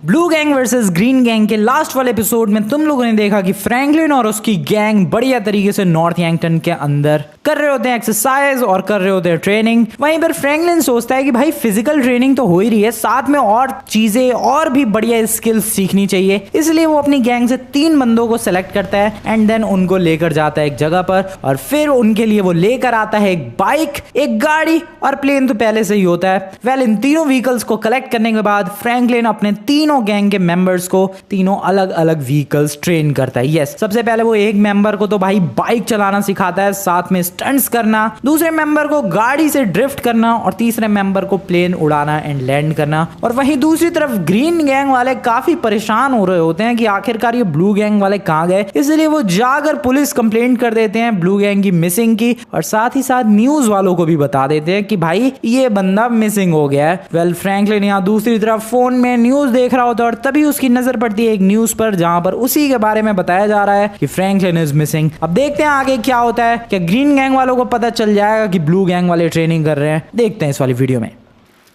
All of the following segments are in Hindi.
Blue gang versus green gang के लास्ट वाले एपिसोड में तुम लोगों ने देखा कि फ्रैंकलिन और उसकी गैंग बढ़िया तरीके से नॉर्थ यैंगटन के अंदर कर रहे होते हैं एक्सरसाइज और कर रहे होते हैं ट्रेनिंग। वहीं पर फ्रैंकलिन सोचता है कि भाई फिजिकल ट्रेनिंग तो हो ही रही है, साथ में और चीजें और भी बढ़िया स्किल्स सीखनी चाहिए, इसलिए वो अपनी गैंग से 3 बंदों को सेलेक्ट करता है एंड देन उनको लेकर जाता है एक जगह पर और फिर उनके लिए वो लेकर आता है एक बाइक, एक गाड़ी और प्लेन तो पहले से ही होता है। वेल इन तीनों व्हीकल्स को कलेक्ट करने के बाद फ्रैंकलिन अपने तीनों गैंग के मेंबर्स को तीनों अलग अलग व्हीकल्स ट्रेन करता है। यस, सबसे पहले वो एक मेंबर को तो भाई बाइक चलाना सिखाता है, साथ में स्टंट्स करना, दूसरे मेंबर को गाड़ी से ड्रिफ्ट करना और तीसरे मेंबर को प्लेन उड़ाना एंड लैंड करना। और वहीं दूसरी तरफ ग्रीन गैंग वाले काफी परेशान हो रहे होते हैं कि आखिरकार ये ब्लू गैंग वाले कहां गए, इसलिए वो जाकर पुलिस कंप्लेंट कर देते हैं ब्लू गैंग की मिसिंग की और साथ ही साथ न्यूज वालों को भी बता देते हैं कि भाई ये बंदा मिसिंग हो गया है। वेल फ्रैंकलिन यहाँ दूसरी तरफ फोन में न्यूज देख रहा होता है और तभी उसकी नजर पड़ती है एक न्यूज पर जहां पर उसी के बारे में बताया जा रहा है कि फ्रैंकलिन इज मिसिंग। अब देखते हैं आगे क्या होता है, क्या ग्रीन गैंग वालों को पता चल जाएगा कि ब्लू गैंग वाले ट्रेनिंग कर रहे हैं। देखते हैं इस वाली वीडियो में।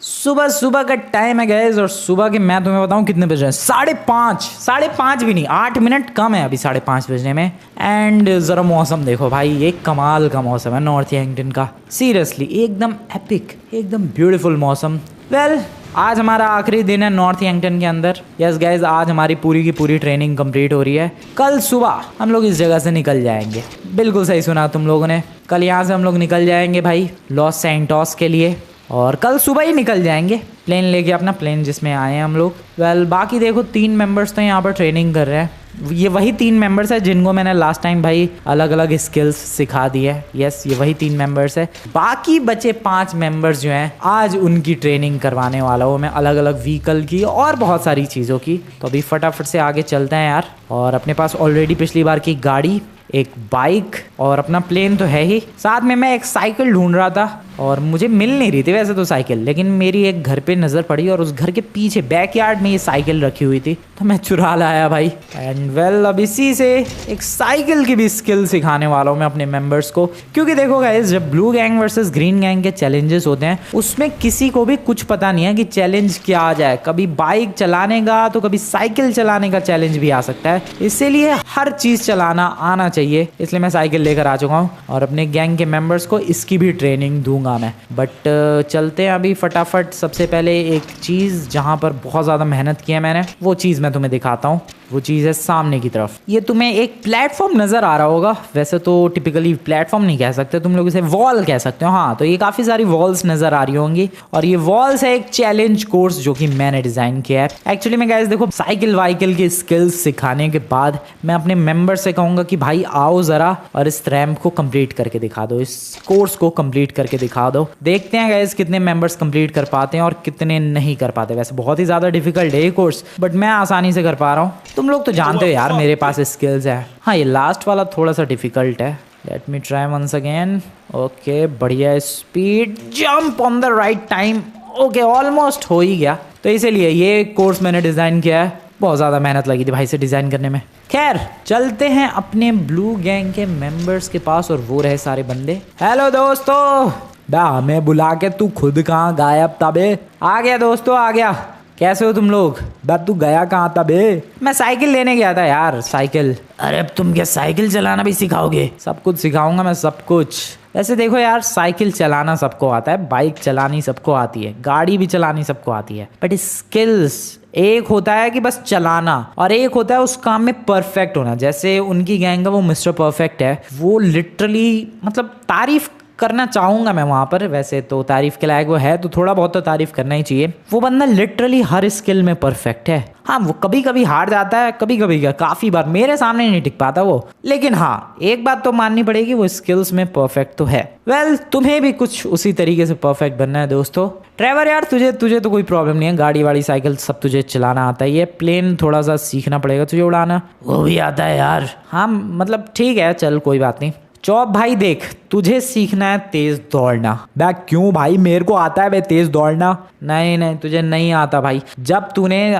सुबह का टाइम है गाइस और सुबह के मैं तुम्हें बताऊं कितने बज रहे हैं, 5:30 भी नहीं, 8 मिनट कम है अभी 5:30 बजने में। एंड जरा मौसम देखो भाई, एक कमाल का मौसम है नॉर्थ यैंगटन का, सीरियसली एकदम एपिक, एकदम ब्यूटीफुल मौसम। वेल आज हमारा आखिरी दिन है नॉर्थ यैंगटन के अंदर। यस गाइज, आज हमारी पूरी की पूरी ट्रेनिंग कंप्लीट हो रही है। कल सुबह हम लोग इस जगह से निकल जाएंगे। बिल्कुल सही सुना तुम लोगों ने, कल यहाँ से हम लोग निकल जाएंगे भाई लॉस सैंटोस के लिए और कल सुबह ही निकल जाएंगे प्लेन लेके, अपना प्लेन जिसमें आए हैं हम लोग। वेल बाकी देखो 3 मेंबर्स तो यहाँ पर ट्रेनिंग कर रहे हैं। ये वही 3 मेंबर्स है जिनको मैंने लास्ट टाइम भाई अलग अलग स्किल्स सिखा दी है। यस, ये वही 3 मेंबर्स है। बाकी बचे 5 मेंबर्स जो हैं आज उनकी ट्रेनिंग करवाने वाला हूँ मैं, अलग अलग व्हीकल की और बहुत सारी चीज़ों की। तो अभी फटाफट से आगे चलते हैं यार। और अपने पास ऑलरेडी पिछली बार की गाड़ी, एक बाइक और अपना प्लेन तो है ही, साथ में मैं एक साइकिल ढूंढ रहा था और मुझे मिल नहीं रही थी वैसे तो साइकिल, लेकिन मेरी एक घर पे नज़र पड़ी और उस घर के पीछे बैकयार्ड में ये साइकिल रखी हुई थी तो मैं चुरा लाया भाई। एंड वेल अब इसी से एक साइकिल की भी स्किल सिखाने वाला हूँ मैं अपने मेंबर्स को, क्योंकि देखो गाइस जब blue gang versus green gang के चैलेंजेस होते हैं उसमें किसी को भी कुछ पता नहीं है कि चैलेंज क्या आ जाए, कभी बाइक चलाने का तो कभी साइकिल चलाने का चैलेंज भी आ सकता है, इसीलिए हर चीज़ चलाना आना चाहिए। इसलिए मैं साइकिल लेकर आ चुका हूँ और अपने गैंग के मेंबर्स को इसकी भी ट्रेनिंग दूंगा मैं। बट चलते हैं अभी फटाफट। सबसे पहले एक चीज़ जहाँ पर बहुत ज़्यादा मेहनत की है मैंने, वो चीज़ मैं तुम्हें दिखाता हूँ। वो चीज़ है सामने की तरफ, ये तुम्हें एक प्लेटफॉर्म नज़र आ रहा होगा, वैसे तो टिपिकली प्लेटफॉर्म नहीं कह सकते, तुम लोग इसे वॉल कह सकते हो। हाँ, तो ये काफ़ी सारी वॉल्स नज़र आ रही होंगी और ये वॉल्स है एक चैलेंज कोर्स जो कि मैंने डिज़ाइन किया है। एक्चुअली मैं गाइस देखो साइकिल वाइकिल की स्किल्स सिखाने के बाद मैं अपने मेंबर से कहूँगा कि भाई आओ ज़रा और इस रैम्प को कंप्लीट करके दिखा दो, इस कोर्स को कंप्लीट करके दिखा दो। देखते हैं गाइस कितने मेंबर्स कंप्लीट कर पाते हैं और कितने नहीं कर पाते। वैसे बहुत ही ज़्यादा डिफिकल्ट है ये कोर्स, बट मैं आसानी से कर पा रहा हूँ। तुम लोग तो जानते हो यार मेरे पास स्किल्स है। हाँ, ये लास्ट वाला थोड़ा सा डिफिकल्ट है। Let me try once again. Okay, बढ़िया speed, jump on the right time. Okay, almost हो ही गया। तो इसीलिए ये कोर्स मैंने डिज़ाइन किया है, बहुत ज़्यादा मेहनत लगी थी भाई से डिज़ाइन करने में। खैर चलते हैं अपने ब्लू गैंग के मेंबर्स के पास और वो रहे सारे बंदे। हेलो दोस्तों, बा हमें बुला के तू खुद कहाँ गायब था बे? आ गया दोस्तों, आ गया। कैसे हो तुम लोग? बा तू गया कहाँ था बे? मैं साइकिल लेने गया था यार, साइकिल। अरे अब तुम क्या साइकिल चलाना भी सिखाओगे? सब कुछ सिखाऊंगा मैं, सब कुछ। वैसे देखो यार, साइकिल चलाना सबको आता है, बाइक चलानी सबको आती है, गाड़ी भी चलानी सबको आती है, बट स्किल्स एक होता है कि बस चलाना और एक होता है उस काम में परफेक्ट होना। जैसे उनकी गैंग का वो मिस्टर परफेक्ट है, वो लिटरली मतलब तारीफ करना चाहूँगा मैं वहाँ पर। वैसे तो तारीफ के लायक वो है तो थोड़ा बहुत तो तारीफ करना ही चाहिए। वो बंदा लिटरली हर स्किल में परफेक्ट है। हाँ, वो कभी कभी हार जाता है, कभी कभी क्या काफ़ी बार मेरे सामने नहीं टिक पाता वो, लेकिन हाँ एक बात तो माननी पड़ेगी, वो स्किल्स में परफेक्ट तो है। वेल तुम्हें भी कुछ उसी तरीके से परफेक्ट बनना है दोस्तों। ट्रेवर यार तुझे तो कोई प्रॉब्लम नहीं है, गाड़ी वाड़ी साइकिल सब तुझे चलाना आता है, ये प्लेन थोड़ा सा सीखना पड़ेगा तुझे उड़ाना, वो भी आता है यार। हाँ मतलब ठीक है, चल कोई बात नहीं। चौप भाई देख, तुझे सीखना है तेज दौड़ना। बे क्यों भाई, मेरे को आता है बे तेज दौड़ना। नहीं नहीं, तुझे नहीं आता भाई। जब तूने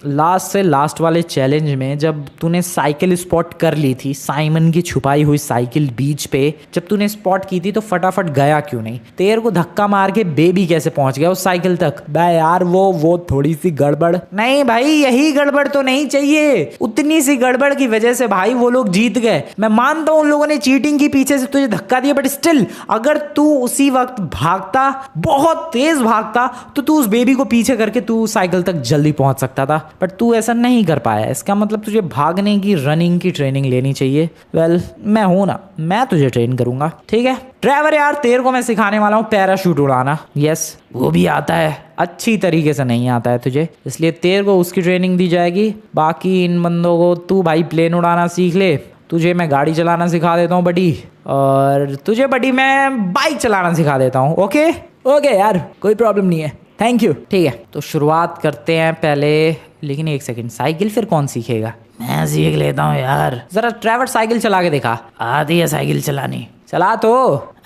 लास्ट से लास्ट वाले चैलेंज में जब तूने साइकिल स्पॉट कर ली थी, साइमन की छुपाई हुई साइकिल बीच पे जब तूने स्पॉट की थी, तो फटाफट गया क्यों नहीं? तेरे को धक्का मार के बेबी कैसे पहुंच गया उस साइकिल तक? बे यार वो थोड़ी सी गड़बड़ नहीं भाई, यही गड़बड़ तो नहीं चाहिए। उतनी सी गड़बड़ की वजह से भाई वो लोग जीत गए। मैं मानता हूं उन लोगों ने चीटिंग की, पीछे से तुझे धक्का दिया, बट स्टिल अगर तू उसी वक्त भागता, बहुत तेज भागता, तो तू उस बेबी को पीछे करके तू साइकिल तक जल्दी पहुंच सकता था। बट तू ऐसा नहीं कर पाया। इसका मतलब तुझे भागने की, रनिंग की ट्रेनिंग लेनी चाहिए। वेल, मैं हूं ना, मैं तुझे ट्रेन करूंगा, ठीक है? ड्राइवर यार, तेरे को मैं सिखाने वाला हूँ पैराशूट उड़ाना। यस, वो भी आता है, अच्छी तरीके से नहीं आता है तुझे, इसलिए तेरे को उसकी ट्रेनिंग दी जाएगी। बाकी इन बंदों को तू भाई प्लेन उड़ाना सीख ले, तुझे मैं गाड़ी चलाना सिखा देता हूँ बडी, और तुझे बडी मैं बाइक चलाना सिखा देता हूँ। ओके ओके यार, कोई प्रॉब्लम नहीं है, थैंक यू। ठीक है, तो शुरुआत करते हैं पहले। लेकिन एक सेकंड, साइकिल फिर कौन सीखेगा? मैं सीख लेता हूँ यार। जरा ड्राइवर साइकिल चला के दिखा। आती है साइकिल चलानी? चला तो।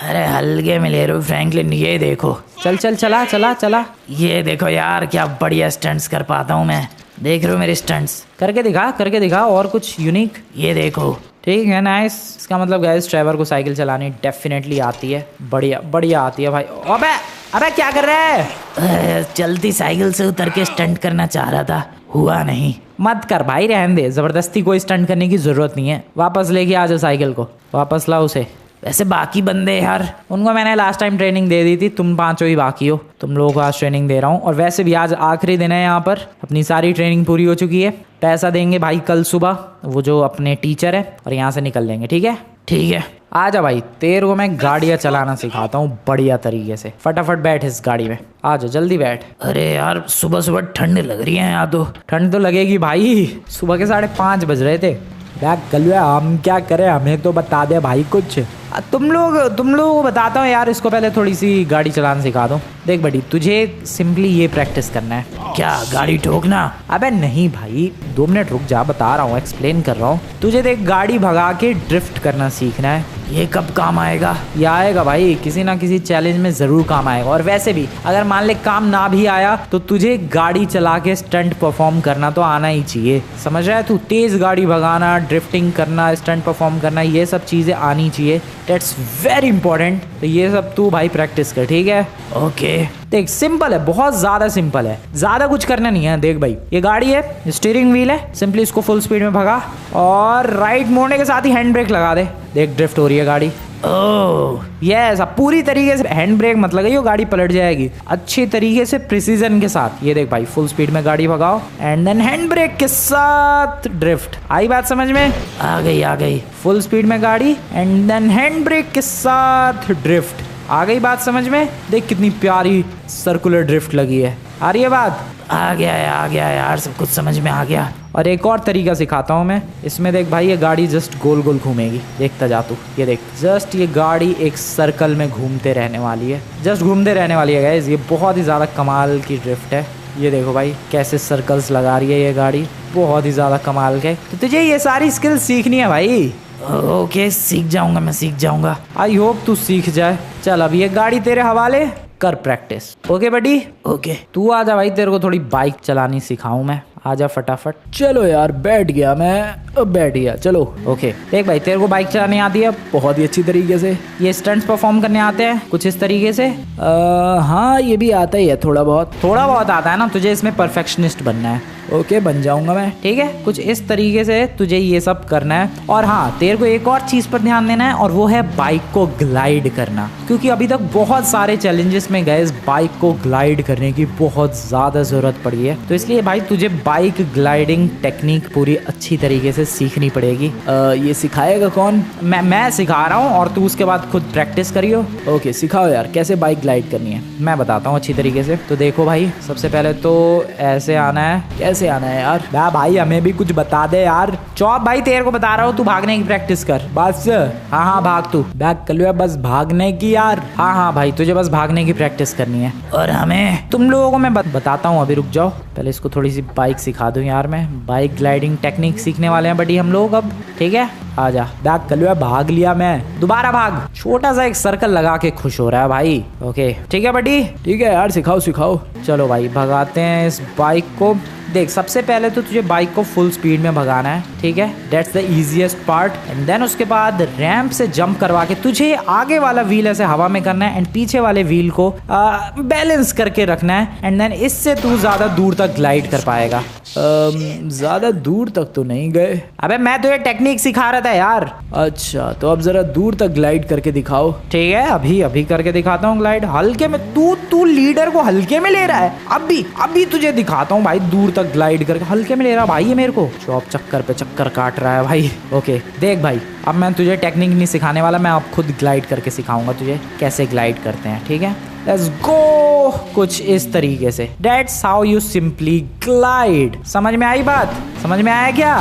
अरे हल्के में ले रहे हो फ्रैंकलिन, ये देखो। चल चल, चला चला चला। ये देखो यार, क्या बढ़िया स्टंट्स कर पाता हूँ मैं। देख रहे हो मेरे स्टंट्स? करके दिखा और कुछ यूनिक। ये देखो। ठीक है, नाइस। इसका मतलब गाइस, ड्राइवर को साइकिल चलानी डेफिनेटली आती है। बढ़िया बढ़िया आती है भाई। अबे क्या कर रहा है? चलती साइकिल से उतर के स्टंट करना चाह रहा था, हुआ नहीं। मत कर भाई, रहने दे। जबरदस्ती कोई स्टंट करने की जरूरत नहीं है। वापस लेके आ जाओ साइकिल को, वापस लाओ उसे। वैसे बाकी बंदे यार, उनको मैंने लास्ट टाइम ट्रेनिंग दे दी थी, तुम पांचों ही बाकी हो। तुम लोगों को आज ट्रेनिंग दे रहा हूँ, और वैसे भी आज आखिरी दिन है यहाँ पर। अपनी सारी ट्रेनिंग पूरी हो चुकी है। पैसा देंगे भाई कल सुबह, वो जो अपने टीचर है, और यहाँ से निकल लेंगे। ठीक है? ठीक है, आजा भाई, तेरे को मैं गाड़ियाँ चलाना सिखाता हूँ बढ़िया तरीके से। फटाफट बैठ इस गाड़ी में, आजा जल्दी बैठ। अरे यार, सुबह सुबह ठंड लग रही है यहाँ तो। ठंड तो लगेगी भाई, सुबह के 5:30 बज रहे थे। कलुआ, हम क्या करें, हमें तो बता दे भाई कुछ। तुम लोगों को बताता हूँ यार। इसको पहले थोड़ी सी गाड़ी चलाना सिखा दो। देख बड़ी, तुझे सिंपली ये प्रैक्टिस करना है। क्या गाड़ी ठोकना? अबे नहीं भाई, 2 मिनट रुक जा, बता रहा हूँ, एक्सप्लेन कर रहा हूँ। तुझे देख, गाड़ी भगा के ड्रिफ्ट करना सीखना है। ये कब काम आएगा? ये आएगा भाई, किसी ना किसी चैलेंज में जरूर काम आएगा। और वैसे भी अगर मान ले काम ना भी आया, तो तुझे गाड़ी चला के स्टंट परफॉर्म करना तो आना ही चाहिए। समझ रहा है तू? तेज गाड़ी भगाना, ड्रिफ्टिंग करना, स्टंट परफॉर्म करना, ये सब चीजें आनी चाहिए। That's very important. तो ये सब तू भाई प्रैक्टिस कर, ठीक है? ओके। देख, सिंपल है, बहुत ज्यादा सिंपल है, ज्यादा कुछ करना नहीं है। देख भाई, ये गाड़ी है, स्टीयरिंग व्हील है, सिंपली इसको फुल स्पीड में भगा, और राइट मोड़ने के साथ ही हैंड ब्रेक लगा दे। देख, ड्रिफ्ट हो रही है गाड़ी। ओह यस, अब पूरी तरीके से हैंड ब्रेक मत लगाइए, गाड़ी पलट जाएगी। अच्छी तरीके से प्रिसीजन के साथ। ये देख भाई, फुल स्पीड में गाड़ी भगाओ, एंड देन हैंड ब्रेक के साथ ड्रिफ्ट। आई बात समझ में? आ गई। फुल स्पीड में गाड़ी, एंड देन हैंड ब्रेक के साथ ड्रिफ्ट। आ गई बात समझ में? देख कितनी प्यारी सर्कुलर ड्रिफ्ट लगी है। आ रही है बात? आ गया यार, सब कुछ समझ में आ गया। और एक और तरीका सिखाता हूँ मैं। इसमें देख भाई, ये गाड़ी जस्ट गोल गोल घूमेगी, देखता जा तू। ये देख, जस्ट ये गाड़ी एक सर्कल में घूमते रहने वाली है, जस्ट घूमते रहने वाली है गाइस। ये बहुत ही ज़्यादा कमाल की ड्रिफ्ट है। ये देखो भाई, कैसे सर्कल्स लगा रही है ये गाड़ी, बहुत ही ज़्यादा कमाल के। तो तुझे ये सारी स्किल सीखनी है भाई। ओके, सीख जाऊंगा, मैं सीख जाऊंगा। आई होप तू सीख जाए। चल, अब ये गाड़ी तेरे हवाले, कर प्रैक्टिस। ओके बडी? ओके। तू आजा भाई, तेरे को थोड़ी बाइक चलानी सिखाऊं मैं। आजा फटाफट। चलो यार, बैठ गया मैं, अब बैठ गया। चलो ओके। देख भाई, तेरे को बाइक चलानी आती है बहुत ही अच्छी तरीके से। ये स्टंट्स परफॉर्म करने आते हैं कुछ इस तरीके से? हाँ, ये भी आता ही है, थोड़ा बहुत आता है ना। तुझे इसमें परफेक्शनिस्ट बनना है। ओके, बन जाऊंगा मैं, ठीक है? कुछ इस तरीके से तुझे ये सब करना है। और हाँ, तेरे को एक और चीज पर ध्यान देना है, और वो है बाइक को ग्लाइड करना। क्योंकि अभी तक बहुत सारे चैलेंजेस में गए, बाइक को ग्लाइड करने की बहुत ज्यादा जरूरत पड़ी है। तो इसलिए भाई, तुझे बाइक ग्लाइडिंग टेक्निक पूरी अच्छी तरीके से सीखनी पड़ेगी। ये सिखाएगा कौन? मैं सिखा रहा हूँ, और तू उसके बाद खुद प्रैक्टिस करियो। ओके, सिखाओ यार, कैसे बाइक ग्लाइड करनी है। मैं बताता हूँ अच्छी तरीके से। तो देखो भाई, सबसे पहले तो ऐसे आना है। कैसे आना है यार? भाई, हमें भी कुछ बता दे यार। चौप भाई, तेरे को बता रहा हूँ, तू भागने की प्रैक्टिस कर बस। हाँ, भाग तू। बैक कलुआ, बस भागने की यार। हाँ भाई, तुझे बस भागने की प्रैक्टिस करनी है। और हमें तुम लोगों को मैं बताता हूँ अभी, रुक जाओ। पहले इसको थोड़ी सी बाइक सिखा दूं यार। मैं बाइक ग्लाइडिंग टेक्निक सीखने वाले हैं बडी हम लोग अब। ठीक है, आजा। बैक कर लिया, भाग लिया मैं, दोबारा भाग। छोटा सा एक सर्कल लगा के खुश हो रहा है भाई। ओके ठीक है बडी, ठीक है यार, सिखाओ सिखाओ। चलो भाई भगाते हैं इस बाइक को। देख, सबसे पहले तो तुझे बाइक को फुल स्पीड में भगाना है, ठीक है, that's the easiest part. And then उसके बाद रैंप से जंप करवा के तुझे आगे वाला व्हील ऐसे हवा में करना है एंड पीछे वाले व्हील को बैलेंस करके रखना है। एंड देन इससे तू ज्यादा दूर तक ग्लाइड कर पाएगा। ज्यादा दूर तक तो नहीं गए। अबे मैं तुझे टेक्निक सिखा रहा था यार। अच्छा, तो अब जरा दूर तक ग्लाइड करके दिखाओ। ठीक है, अभी करके दिखाता हूँ ग्लाइड हल्के में। तू लीडर को हल्के में ले रहा है। अभी तुझे दिखाता हूँ भाई, दूर तक ग्लाइड करके हल्के में ले रहा भाई। ये मेरे को चौप चक्कर पे चक्कर काट रहा है भाई। ओके देख भाई, अब मैं तुझे टेक्निक नहीं सिखाने वाला, मैं अब खुद ग्लाइड करके सिखाऊंगा तुझे कैसे ग्लाइड करते हैं। ठीक है, लेट्स गो। कुछ इस तरीके से, that's how you simply glide. समझ में आई बात? समझ में आया क्या?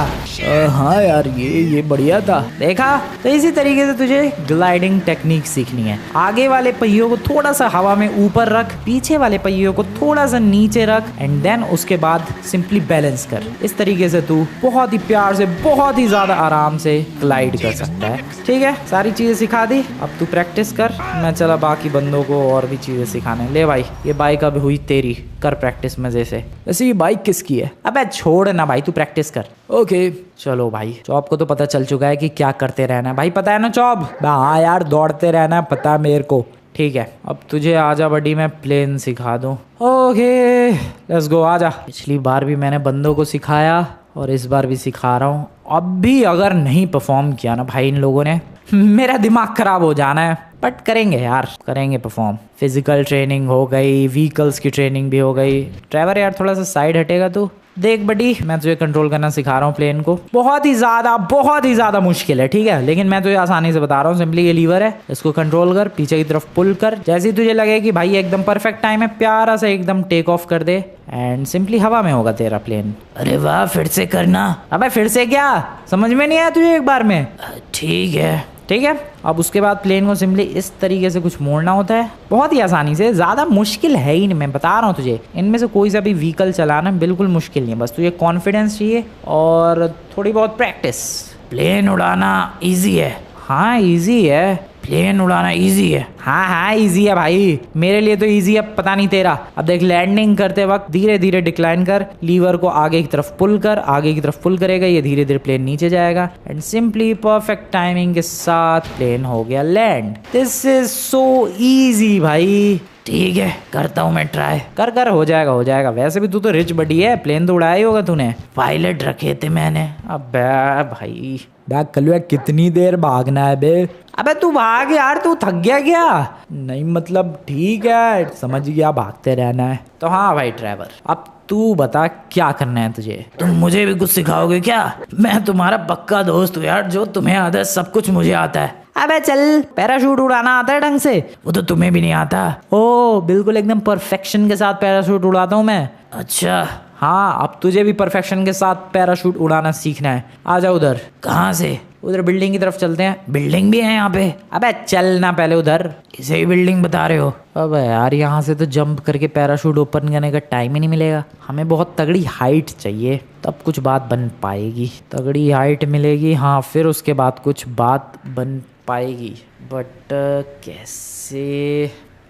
हाँ यार, ये बढ़िया था। देखा, तो इसी तरीके से तुझे ग्लाइडिंग टेक्निक सीखनी है। आगे वाले पहियों को थोड़ा सा हवा में ऊपर रख, पीछे वाले पहियों को थोड़ा सा नीचे रख एंड देन उसके बाद सिंपली बैलेंस कर। इस तरीके से तू बहुत ही प्यार से, बहुत ही ज्यादा आराम से ग्लाइड कर सकता है। ठीक है, सारी चीजें सिखा दी, अब तू प्रैक्टिस कर। मैं चला बाकी बंदों को और भी चीजें सिखाने। ले भाई, ये बाइक अब हुई तेरी, कर प्रैक्टिस मजे से। वैसे ये बाइक किसकी है? अबे छोड़ ना भाई, तू प्रैक्टिस कर। ओके चलो भाई, चौप को तो पता चल चुका है कि क्या करते रहना है भाई। पता है ना चौप? हाँ यार, दौड़ते रहना है, पता है मेरे को। ठीक है, अब तुझे आजा बडी, मैं प्लेन सिखा दूं। ओके लेट्स गो, आजा। पिछली बार भी मैंने बंदों को सिखाया और इस बार भी सिखा रहा हूँ। अब भी अगर नहीं परफॉर्म किया ना भाई इन लोगों ने, मेरा दिमाग खराब हो जाना है। बट करेंगे यार, करेंगे परफॉर्म। फिजिकल ट्रेनिंग हो गई, व्हीकल्स की ट्रेनिंग भी हो गई। ड्राइवर यार थोड़ा सा साइड हटेगा तू। देख बडी, मैं तुझे कंट्रोल करना सिखा रहा हूँ प्लेन को। बहुत ही ज्यादा मुश्किल है, ठीक है, लेकिन मैं तुझे आसानी से बता रहा हूँ। सिंपली ये लीवर है, इसको कंट्रोल कर, पीछे की तरफ पुल कर। जैसे ही तुझे लगे कि भाई एकदम परफेक्ट टाइम है, प्यारा सा एकदम टेक ऑफ कर दे एंड सिंपली हवा में होगा तेरा प्लेन। अरे वाह, फिर से करना। अबे फिर से क्या, समझ में नहीं आया तुझे एक बार में? ठीक है ठीक है। अब उसके बाद प्लेन को सिंपली इस तरीके से कुछ मोड़ना होता है, बहुत ही आसानी से। ज़्यादा मुश्किल है ही नहीं, मैं बता रहा हूँ तुझे। इनमें से कोई सा भी व्हीकल चलाना बिल्कुल मुश्किल नहीं है, बस तुझे कॉन्फिडेंस चाहिए और थोड़ी बहुत प्रैक्टिस। प्लेन उड़ाना ईजी है। हाँ ईजी है, प्लेन उड़ाना इजी है। हाँ इजी है भाई, मेरे लिए तो इजी है, पता नहीं तेरा। अब देख, लैंडिंग करते वक्त धीरे धीरे डिक्लाइन कर, लीवर को आगे की तरफ पुल कर, आगे की तरफ पुल करेगा, ये धीरे धीरे प्लेन नीचे जाएगा एंड सिंपली परफेक्ट टाइमिंग के साथ प्लेन हो गया land. This is so easy भाई। ठीक है, करता हूँ मैं ट्राई। कर हो जाएगा। वैसे भी तू तो रिच बडी है, प्लेन तो उड़ाया ही होगा तूने। पायलट रखे थे मैंने। अबे भाई, बैक कर लो, कितनी देर भागना है बे? अबे तू भाग यार, तू थक गया क्या? नहीं मतलब ठीक है, समझ गया, भागते रहना है। तो हाँ भाई ड्राइवर, अब तू बता क्या करना है तुझे? तुम मुझे भी कुछ सिखाओगे क्या? मैं तुम्हारा पक्का दोस्त हूँ यार, जो तुम्हें आता है सब कुछ मुझे आता है। अबे चल, पैराशूट उड़ाना आता है ढंग से? वो तो तुम्हें भी नहीं आता। ओ बिल्कुल एकदम परफेक्शन के साथ पैराशूट उड़ाता हूँ मैं। अच्छा हाँ, अब तुझे भी परफेक्शन के साथ पैराशूट उड़ाना सीखना है। आजा उधर। कहाँ से? उधर बिल्डिंग की तरफ चलते हैं। बिल्डिंग भी है यहाँ पे? अबे चल ना पहले उधर। इसे ही बिल्डिंग बता रहे हो? अबे यार, यहाँ से तो जंप करके पैराशूट ओपन करने का टाइम ही नहीं मिलेगा। हमें बहुत तगड़ी हाइट चाहिए, तब कुछ बात बन पाएगी। तगड़ी हाइट मिलेगी, हाँ, फिर उसके बाद कुछ बात बन पाएगी। बट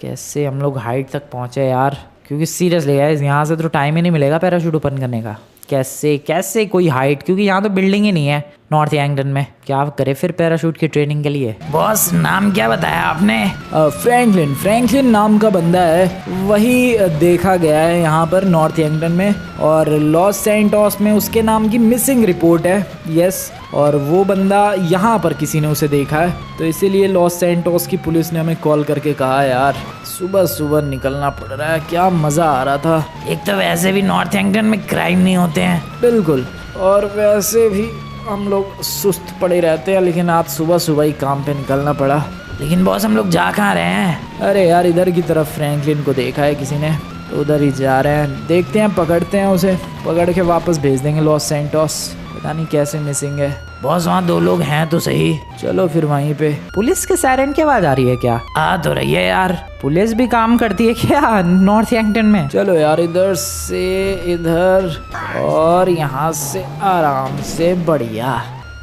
कैसे हम लोग हाइट तक पहुँचे यार? क्योंकि सीरियसली गाइस, यहाँ से तो टाइम ही नहीं मिलेगा पैराशूट ओपन करने का। कैसे कोई हाइट, क्योंकि यहाँ तो बिल्डिंग ही नहीं है नॉर्थ यंगटन में। क्या करे फिर पैराशूट की ट्रेनिंग के लिए? बॉस नाम क्या बताया आपने? फ्रैंकलिन नाम का बंदा है, वही देखा गया है यहाँ पर नॉर्थ यंगटन में, और लॉस सैंटोस में उसके नाम की मिसिंग रिपोर्ट है। यस, और वो बंदा यहाँ पर किसी ने उसे देखा है, तो इसीलिए लॉस सैंटोस की पुलिस ने हमें कॉल करके कहा यार सुबह निकलना पड़ रहा है। क्या मज़ा आ रहा था। एक तो वैसे भी नॉर्थ यंगटन में क्राइम नहीं होते हैं बिल्कुल, और वैसे भी हम लोग सुस्त पड़े रहते हैं, लेकिन आज सुबह ही काम पे निकलना पड़ा। लेकिन बॉस हम लोग जा कहाँ रहे हैं? अरे यार, इधर की तरफ फ्रैंकलिन को देखा है किसी ने, तो उधर ही जा रहे हैं, देखते हैं, पकड़ते हैं उसे, पकड़ के वापस भेज देंगे लॉस सैंटोस। पता नहीं कैसे मिसिंग है। बॉस वहाँ 2 लोग हैं तो सही। चलो फिर वहीं पे। पुलिस के सायरन की आवाज आ रही है क्या? आ तो रही है यार। पुलिस भी काम करती है क्या नॉर्थ यंगटन में? चलो यार, इधर से इधर और यहाँ से आराम से। बढ़िया,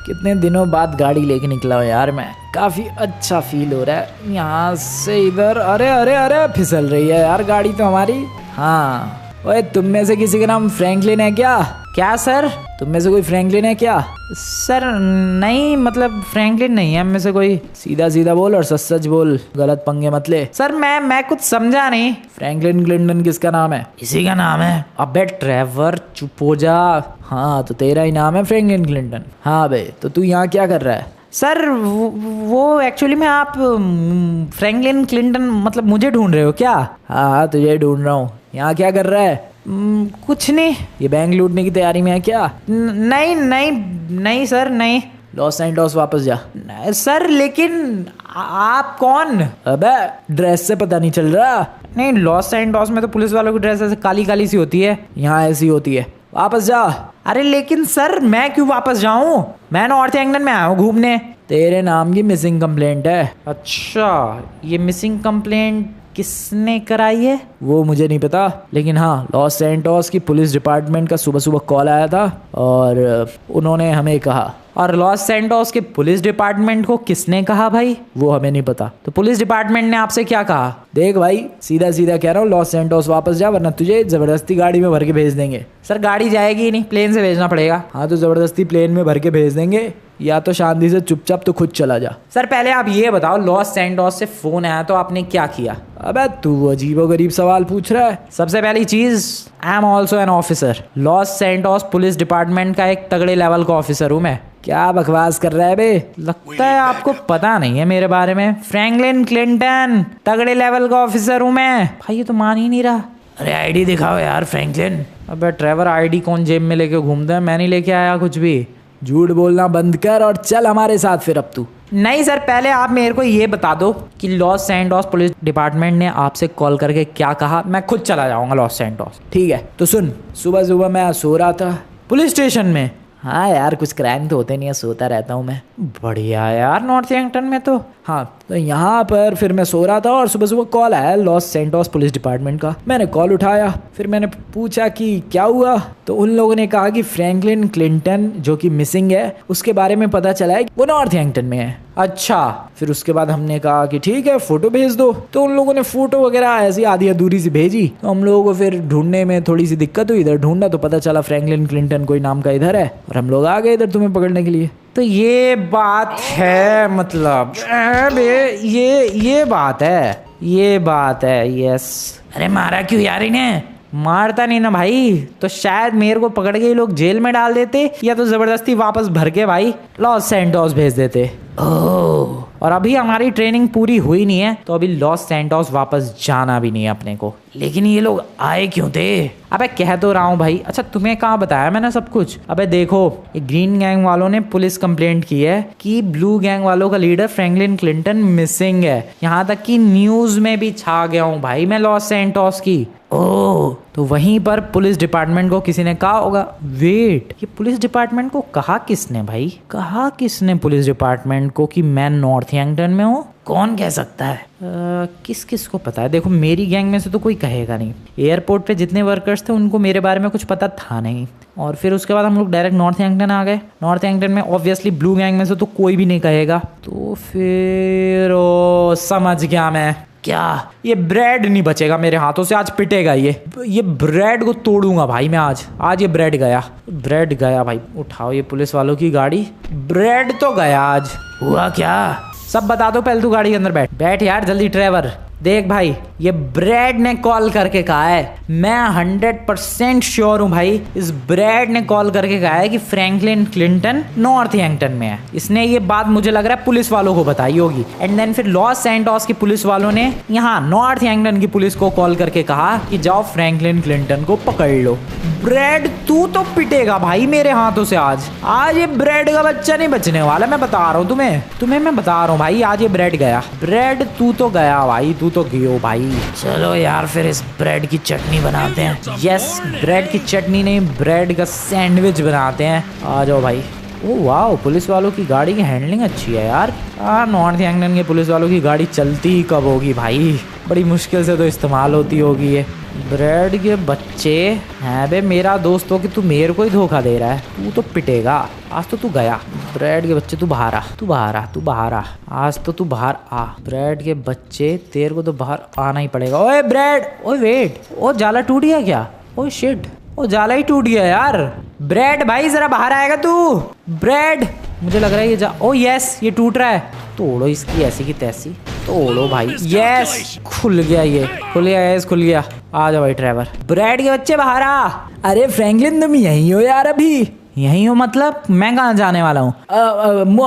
कितने दिनों बाद गाड़ी लेके निकला हूँ यार मैं, काफी अच्छा फील हो रहा है। यहाँ से इधर, अरे अरे अरे फिसल रही है यार गाड़ी तो हमारी। हाँ, ओए तुम में से किसी का नाम फ्रैंकलिन है क्या? क्या सर? तुम में से कोई फ्रैंकलिन है क्या? सर नहीं, मतलब फ्रैंकलिन नहीं है हम में से कोई। सीधा सीधा बोल और सच सच बोल, गलत पंगे मत ले। सर मैं कुछ समझा नहीं। फ्रैंकलिन क्लिंटन किसका नाम है? इसी का नाम है। अबे ट्रेवर चुप हो जा। हाँ तो तेरा ही नाम है फ्रैंकलिन क्लिंटन। हाँ बे, तो तू यहाँ क्या कर रहा है? सर वो एक्चुअली में आप फ्रैंकलिन क्लिंटन मतलब मुझे ढूंढ रहे हो क्या? हाँ तुझे ढूंढ रहा हूँ। यहाँ क्या कर रहा है? कुछ नहीं। ये बैंक लूटने की तैयारी में है क्या? नहीं नहीं नहीं सर, नहीं। लॉस सैंटोस वापस जा। सर लेकिन आप कौन? अबे ड्रेस से पता नहीं चल रहा? नहीं, लॉस सैंटोस में तो पुलिस वालों की ड्रेस ऐसे काली काली सी होती है, यहाँ ऐसी होती है। वापस जा। अरे लेकिन सर मैं क्यों वापस जाऊं? मैं नॉर्थ यंगटन में आया हूँ घूमने। तेरे नाम की मिसिंग कंप्लेंट है। अच्छा, ये मिसिंग कंप्लेंट किसने कराई है? वो मुझे नहीं पता, लेकिन हाँ लॉस सैंटोस की पुलिस डिपार्टमेंट का सुबह सुबह कॉल आया था और उन्होंने हमें कहा। और लॉस सैंटोस के पुलिस डिपार्टमेंट को किसने कहा भाई? वो हमें नहीं पता। तो पुलिस डिपार्टमेंट ने आपसे क्या कहा? देख भाई, सीधा सीधा कह रहा हूँ, लॉस सैंटोस वापस जा वरना तुझे जबरदस्ती गाड़ी में भर के भेज देंगे। सर गाड़ी जाएगी ही नहीं, प्लेन से भेजना पड़ेगा। हाँ तो जबरदस्ती प्लेन में भर के भेज देंगे, या तो शांति से चुपचाप तो खुद चला जा। सर पहले आप ये बताओ, लॉस सैंटोस से फोन आया तो आपने क्या किया? अबे तू अजीबोगरीब सवाल पूछ रहा है। सबसे पहली चीज, I am also an officer. Los Santos police department का एक तगड़े लेवल का ऑफिसर हूँ मैं। क्या बकवास कर रहा है बे? लगता है आपको पता नहीं है मेरे बारे में। फ्रैंकलिन क्लिंटन, तगड़े लेवल का ऑफिसर हूँ मैं। भाई ये तो मान ही नहीं रहा। अरे आईडी दिखाओ यार फ्रैंकलिन। अबे ट्रेवर, आईडी कौन जेब में लेके घूमता है? मैं नहीं लेके आया कुछ भी। झूठ बोलना बंद कर और चल हमारे साथ फिर अब तू। नहीं सर, पहले आप मेरे को ये बता दो कि लॉस सैंटोस पुलिस डिपार्टमेंट ने आपसे कॉल करके क्या कहा। मैं खुद चला जाऊंगा लॉस सैंटोस। ठीक है तो सुन, सुबह सुबह मैं सो रहा था पुलिस स्टेशन में। हाँ यार, कुछ क्राइम तो होते नहीं है, सोता रहता हूँ मैं। बढ़िया यार, नॉर्थ यंगटन में तो। हाँ तो यहाँ पर फिर मैं सो रहा था और सुबह सुबह कॉल आया लॉस सैंटोस पुलिस डिपार्टमेंट का। मैंने कॉल उठाया, फिर मैंने पूछा कि क्या हुआ, तो उन लोगों ने कहा कि फ्रैंकलिन क्लिंटन जो कि मिसिंग है, उसके बारे में पता चला है वो नॉर्थ यंगटन में है। अच्छा, फिर उसके बाद हमने कहा कि ठीक है फोटो भेज दो। तो उन लोगों ने फोटो वगैरह ऐसी आधी अधूरी सी भेजी, तो हम लोगों को फिर ढूंढने में थोड़ी सी दिक्कत हुई। इधर ढूंढा तो पता चला फ्रैंकलिन क्लिंटन कोई नाम का इधर है, और हम लोग आ गए इधर तुम्हें पकड़ने के लिए। तो ये बात है, मतलब ये बात है, ये बात है। यस। अरे मारा क्यों यार इन्हें? मारता नहीं ना भाई, तो शायद मेरे को पकड़ के ये लोग जेल में डाल देते, या तो जबरदस्ती वापस भर के भाई लॉस सैंटोस भेज देते। ओह, और अभी हमारी ट्रेनिंग पूरी हुई नहीं है, तो अभी लॉस सैंटोस वापस जाना भी नहीं है अपने को। लेकिन ये लोग आए क्यों थे? अबे कह तो रहा हूँ भाई। अच्छा तुम्हें कहाँ बताया मैंने सब कुछ? अबे देखो, ये ग्रीन गैंग वालों ने पुलिस कंप्लेंट की है कि ब्लू गैंग वालों का लीडर फ्रैंकलिन क्लिंटन मिसिंग है। यहाँ तक कि न्यूज में भी छा गया हूँ भाई मैं लॉस सैंटोस की। ओह, तो वहीं पर पुलिस डिपार्टमेंट को किसी ने कहा होगा। वेट, ये पुलिस डिपार्टमेंट को कहा किसने भाई? कहा किसने पुलिस डिपार्टमेंट को कि मैं नॉर्थ यंगटन में हूँ? कौन कह सकता है? किस किस को पता है? देखो मेरी गैंग में से तो कोई कहेगा नहीं। एयरपोर्ट पे जितने वर्कर्स थे उनको मेरे बारे में कुछ पता था नहीं। और फिर उसके बाद हम लोग डायरेक्ट नॉर्थ यंगटन आ गए। नॉर्थ यंगटन में ऑब्वियसली ब्लू गैंग में से तो कोई भी नहीं कहेगा। तो फिर समझ गया मैं। क्या ये ब्रेड नहीं बचेगा मेरे हाथों से? आज पिटेगा ये ब्रेड को तोड़ूंगा भाई मैं आज ये ब्रेड गया भाई। उठाओ ये पुलिस वालों की गाड़ी। ब्रेड तो गया आज। हुआ क्या? सब बता दो, पहले तू गाड़ी के अंदर बैठ यार जल्दी। ट्रेवर देख भाई, ये ब्रेड ने कॉल करके कहा है, मैं 100% श्योर हूँ भाई, इस ब्रेड ने कॉल करके कहा है कि फ्रैंकलिन क्लिंटन नॉर्थ यंगटन में है। इसने ये बात मुझे लग रहा है पुलिस वालों को बताई होगी। एंड देन फिर लॉस सैंटोस की पुलिस वालों ने यहाँ नॉर्थ यंगटन की पुलिस को कॉल करके कहा कि जाओ फ्रैंकलिन क्लिंटन को पकड़ लो। ब्रेड तू तो पिटेगा भाई मेरे हाथों से आज ये ब्रेड का बच्चा नहीं बचने वाला। मैं बता रहा हूँ तुम्हें मैं बता रहा हूँ भाई, आज ये ब्रेड गया। ब्रेड तू तो गया भाई, तू तू तो गियो भाई। चलो यार फिर इस ब्रेड की चटनी बनाते हैं। यस, ब्रेड की चटनी नहीं, ब्रेड का सैंडविच बनाते हैं। आ जाओ भाई। ओ वाह, पुलिस वालों की गाड़ी की हैंडलिंग अच्छी है यार। नॉर्थ एंगलैंड के पुलिस वालों की गाड़ी चलती ही कब होगी भाई, बड़ी मुश्किल से तो इस्तेमाल होती होगी ये। ब्रेड के बच्चे हैं बे, मेरा दोस्त हो कि तू मेरे को ही धोखा दे रहा है। तू तो पिटेगा आज, तो तू गया। ब्रेड के बच्चे तू बाहर आ, तू बाहर आ, तू बाहर आ, आज तो तू बाहर आ। ब्रेड के बच्चे तेरे को तो बाहर आना ही पड़ेगा। ओए ब्रेड, ओए वेट, ओ जाला टूट गया क्या? ओए शिट, ओ जाला ही टूट गया यार। ब्रेड भाई जरा बाहर आएगा तू? ब्रेड, मुझे लग रहा है ये ओ यस, ये टूट रहा है। तोड़ो इसकी ऐसी की तैसी, तोड़ो भाई। यस, खुल गया, ये खुल गया, यस खुल गया। आ जाओ भाई ड्राइवर। ब्रेड के बच्चे बाहर आ। अरे फ्रैंकलिन तुम यहीं हो यार? अभी यहीं हो मतलब? मैं कहाँ जाने वाला हूँ?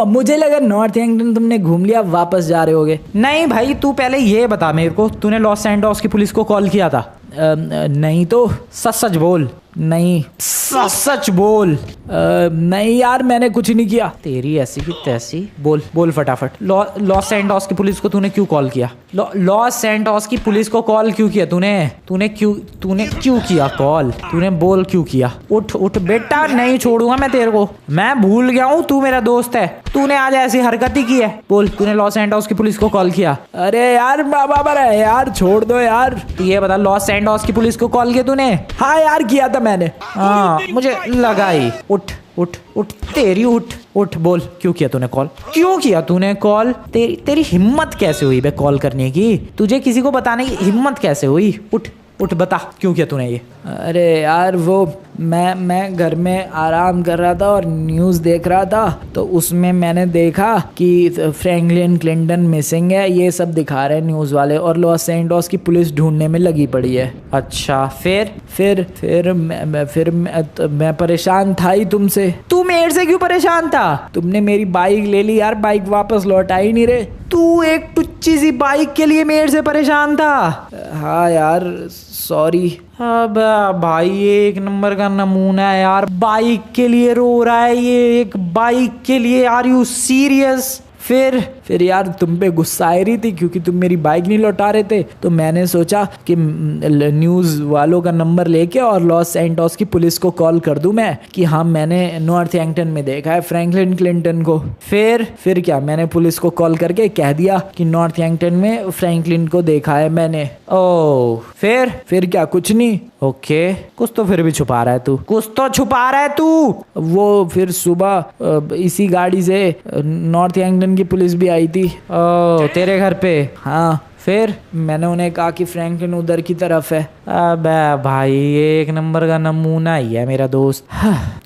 मुझे लगा नॉर्थ एंगलैंड तुमने घूम लिया, वापस जा रहे होगे। नहीं भाई, तू पहले ये बता मेरे को, तूने लॉस सैंटोस की पुलिस को कॉल किया था? नहीं तो सच सच बोल। नहीं, सच बोल। नहीं यार, मैंने कुछ नहीं किया। तेरी ऐसी की तैसी, बोल बोल फटाफट। लॉस सैंटोस की पुलिस को तूने क्यों कॉल किया? लॉस सैंटोस की पुलिस को कॉल क्यों किया तूने क्यों किया कॉल? तूने बोल क्यों किया? उठ उठ बेटा, नहीं छोड़ूंगा मैं तेरे को। मैं भूल गया हूँ तू मेरा दोस्त है। तूने आज ऐसी हरकत ही की है। बोल, तूने लॉस सैंटोस की पुलिस को कॉल किया? अरे यार बाबा यार, छोड़ दो यार। तू ये बता, लॉस सैंटोस की पुलिस को कॉल किया तूने? हाँ यार, किया था मैंने। हाँ मुझे लगा ही। उठ उठ उठ, तेरी उठ उठ, बोल क्यों किया तूने कॉल? क्यों किया तूने कॉल? तेरी हिम्मत कैसे हुई बे कॉल करने की? तुझे किसी को बताने की हिम्मत कैसे हुई? उठ उठ, बता क्यों किया तूने ये? अरे यार वो मैं घर में आराम कर रहा था और न्यूज़ देख रहा था, तो उसमें मैंने देखा कि फ्रैंकलिन क्लिंटन मिसिंग है, ये सब दिखा रहे हैं न्यूज़ वाले, और लॉस सैंटोस की पुलिस ढूंढने में लगी पड़ी है। अच्छा, फिर मैं परेशान था ही तुमसे। तू मेरे से क्यों परेशान था? तुमने मेरी बाइक ले ली यार, बाइक वापस लौटा ही नहीं रहे। तू एक टुच्ची सी बाइक के लिए मेरे से परेशान था? हाँ यार, सॉरी। अब भाई ये एक नंबर का नमूना है यार, बाइक के लिए रो रहा है ये, एक बाइक के लिए। Are you serious? फिर यार तुम पे गुस्सा आ रही थी क्योंकि तुम मेरी बाइक नहीं लौटा रहे थे, तो मैंने सोचा कि न्यूज़ वालों का नंबर लेके और लॉस सैंटोस की पुलिस को कॉल कर दूं मैं कि हाँ मैंने नॉर्थ एंगटन में देखा है फ्रैंकलिन क्लिंटन को। फिर क्या, मैंने पुलिस को कॉल करके कह दिया कि नॉर्थ एंगटन में फ्रैंकलिन को देखा है मैंने। ओह, फिर क्या, कुछ नहीं? ओके, कुछ तो फिर भी छुपा रहा है तू, कुछ तो छुपा रहा है तू। वो फिर सुबह इसी गाड़ी से नॉर्थ एंगटन की पुलिस भी आई थी तेरे घर पे। हाँ, फिर मैंने उन्हें कहा कि फ्रैंकलिन उधर की तरफ है। अबे भाई ये एक नंबर का नमूना ही है मेरा दोस्त।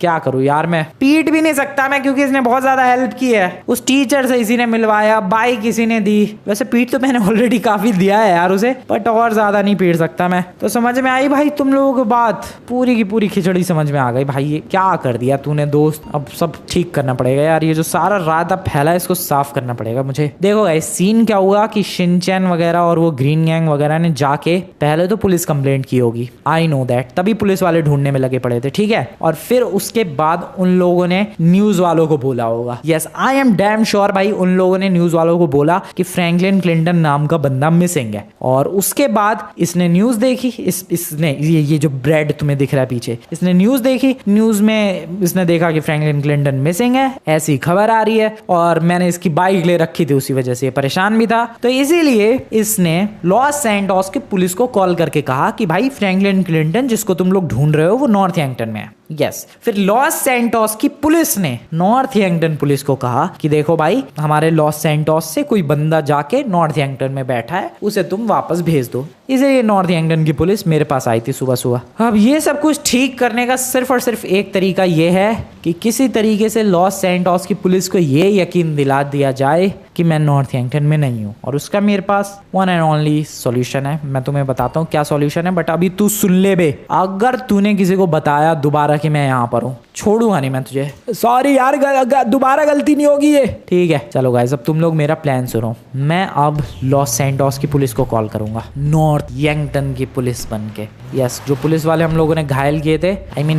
क्या करूं यार, मैं पीट भी नहीं सकता मैं, क्योंकि इसने बहुत ज्यादा हेल्प की है। उस टीचर से इसी ने मिलवाया, बाइक इसी ने दी। वैसे पीट तो मैंने ऑलरेडी काफी दिया है यार उसे, बट और ज्यादा नहीं पीट सकता मैं। तो समझ में आई भाई तुम लोगों की बात? पूरी की पूरी खिचड़ी समझ में आ गई भाई। ये क्या कर दिया तूने दोस्त? अब सब ठीक करना पड़ेगा यार, ये जो सारा रायता फैला है इसको साफ करना पड़ेगा मुझे। देखो गाइस, सीन क्या हुआ कि शिनचैन वगैरह और वो ग्रीन गैंग वगैरह ने जाके पहले तो पुलिस कंप्लेंट की होगी, आई नो दैट, तभी पुलिस वाले ढूंढने में लगे पड़े थे, ठीक है। और फिर उसके बाद उन लोगों ने न्यूज वालों को बोला होगा। Yes, I am damn sure भाई, उन लोगों ने न्यूज वालों को बोला कि फ्रैंकलिन क्लिंटन नाम का बंदा मिसिंग है। और उसके बाद इसने न्यूज देखी, इसने ये जो ब्रेड तुम्हें दिख रहा है पीछे, इसने न्यूज देखी, न्यूज में इसने देखा कि फ्रैंकलिन क्लिंटन मिसिंग है, ऐसी खबर आ रही है। और मैंने इसकी बाइक ले रखी थी, उसी वजह से परेशान भी था, तो इसीलिए इसने लॉस सैंटोस की पुलिस को कॉल करके कहा कि भाई फ्रैंकलिन क्लिंटन जिसको तुम लोग ढूंढ रहे हो वो नॉर्थ एंगटन में है। यस, फिर लॉस सैंटोस की पुलिस ने नॉर्थ एंगटन पुलिस को कहा कि देखो भाई, हमारे लॉस सैंटोस से कोई बंदा जाके नॉर्थ एंगटन में बैठा है, उसे तुम वापस भेज दो। इसलिए नॉर्थ एंगटन की पुलिस मेरे पास आई थी सुबह सुबह। अब ये सब कुछ ठीक करने का सिर्फ और सिर्फ एक तरीका ये है कि किसी तरीके से लॉस सैंटोस की पुलिस को ये यकीन दिला दिया जाए कि मैं नॉर्थ एंगटन में नहीं हूँ। और उसका मेरे पास वन एंड ओनली सॉल्यूशन है। मैं तुम्हें बताता हूँ क्या सॉल्यूशन है, बट अभी तू सुन ले बे। अगर तूने किसी को बताया दोबारा कि मैं यहाँ पर हूँ, छोड़ूंगा नहीं मैं तुझे। सॉरी यार, दोबारा गलती नहीं होगी ये। ठीक है चलो गाइस, अब तुम लोग मेरा प्लान सुनो। मैं अब लॉस सैंटोस की पुलिस को कॉल करूंगा, नॉर्थ यंगटन की पुलिस बन के। यस, जो पुलिस वाले हम लोगों ने घायल किए थे,